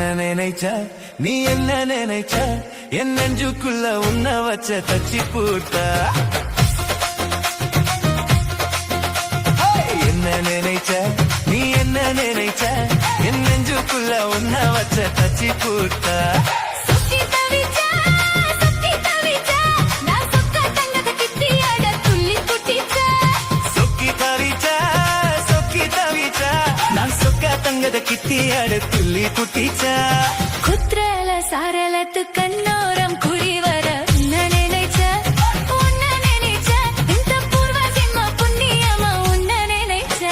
என்ன நினைச்ச நீ என்ன நினைச்ச என் நெஞ்சுக்குள்ள உன்ன வச்ச தச்சி பூட்ட என்ன நினைச்ச நீ என்ன நினைச்ச என் நெஞ்சுக்குள்ள உன்ன வச்ச தச்சி பூட்ட தங்கத கிட்டியாடு துள்ளி குட்டிச்சா குத்ரல சாரலத்து கண்ணோரம் குடி வர நினைச்ச உன்ன நினைச்ச இந்த பூர்வ ஜென்ம புண்ணியமா உன்ன நினைச்ச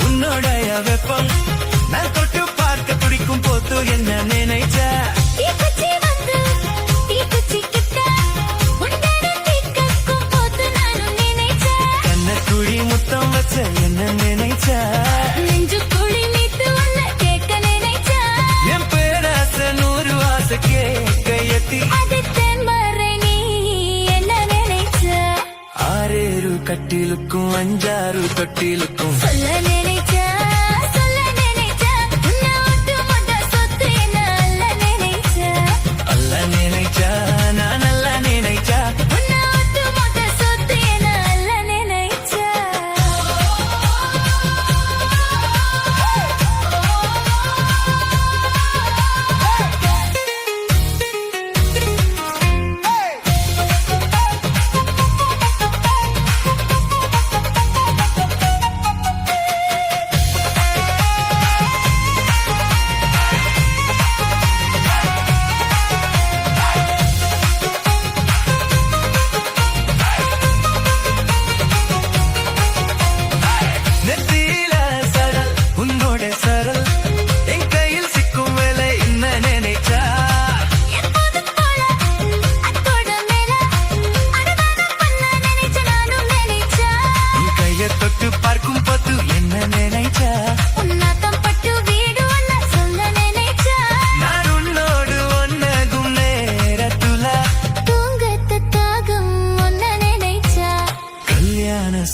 உன்னோடைய வெப்பம் நான் தொட்டு பார்க்க துடிக்கும் போது என்ன நினைச்ச கண்ணக்குழி முத்தம் வச்ச என்ன நினைச்ச என் பேராச 100 ஆசை கேட்கையத்தி ஆறேறு கட்டிலுக்கும் 5 தொட்டிலுக்கும் சொல்ல நினைச்ச அல்ல நினைச்சா நான் அல்ல நினைச்சா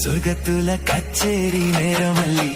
சொர்க்கத்துல கச்சேரி நேரமல்லி